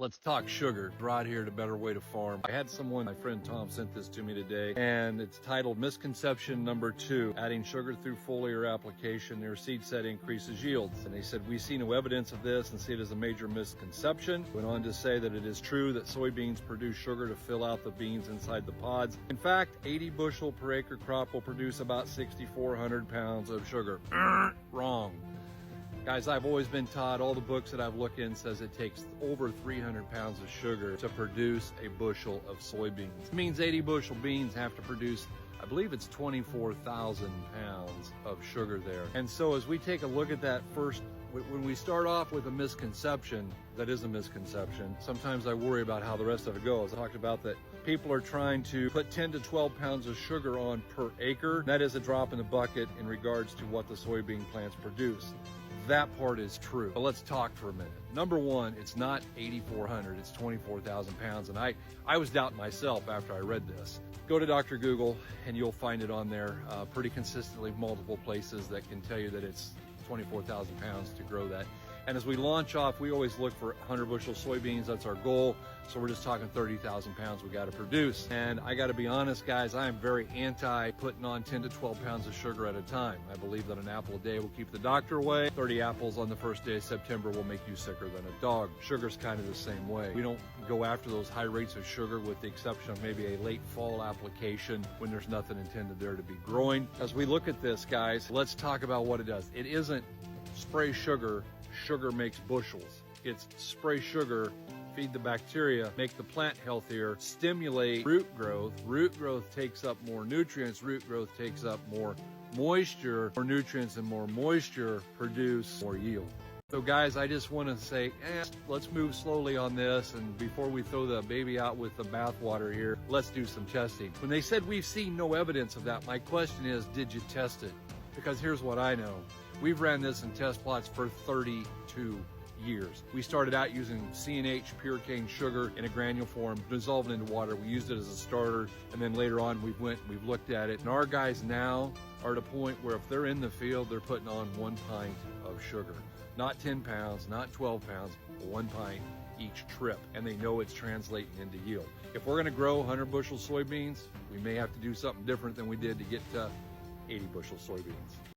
Let's talk sugar. Right here to Better Way to Farm. I had someone, my friend Tom sent this to me today, and it's titled Misconception Number 2, Adding Sugar Through Foliar Application Near Seed Set Increases Yields. And they said, we see no evidence of this and see it as a major misconception. Went on to say that it is true that soybeans produce sugar to fill out the beans inside the pods. In fact, 80 bushel per acre crop will produce about 6,400 pounds of sugar. Wrong. Guys, I've always been taught, all the books that I've looked in says it takes over 300 pounds of sugar to produce a bushel of soybeans. It means 80 bushel beans have to produce, I believe it's 24,000 pounds of sugar there. And so as we take a look at that first, when we start off with a misconception, that is a misconception. Sometimes I worry about how the rest of it goes. I talked about that people are trying to put 10 to 12 pounds of sugar on per acre. That is a drop in the bucket in regards to what the soybean plants produce. That part is true. But let's talk for a minute. Number one, it's not 8,400, it's 24,000 pounds. And I was doubting myself after I read this. Go to Dr. Google and you'll find it on there pretty consistently, multiple places that can tell you that it's 24,000 pounds to grow that. And as we launch off, we always look for 100 bushel soybeans. That's our goal. So we're just talking 30,000 pounds we got to produce. And I got to be honest, guys, I am very anti putting on 10 to 12 pounds of sugar at a time. I believe that an apple a day will keep the doctor away. 30 apples on the first day of September will make you sicker than a dog. Sugar's kind of the same way. We don't go after those high rates of sugar with the exception of maybe a late fall application when there's nothing intended there to be growing. As we look at this, guys, let's talk about what it does. It isn't spray sugar. Sugar makes bushels. It's spray sugar, feed the bacteria, make the plant healthier, stimulate root growth. Root growth takes up more nutrients. Root growth takes up more moisture. More nutrients and more moisture produce more yield. So guys, I just want to say, let's move slowly on this. And before we throw the baby out with the bathwater here, let's do some testing. When they said we've seen no evidence of that, my question is, did you test it? Because here's what I know. We've ran this in test plots for 32 years. We started out using CNH pure cane sugar in a granule form, dissolved into water. We used it as a starter, and then later on we've looked at it. And our guys now are at a point where if they're in the field, they're putting on 1 pint of sugar. Not 10 pounds, not 12 pounds, 1 pint each trip, and they know it's translating into yield. If we're gonna grow 100 bushel soybeans, we may have to do something different than we did to get to 80 bushel soybeans.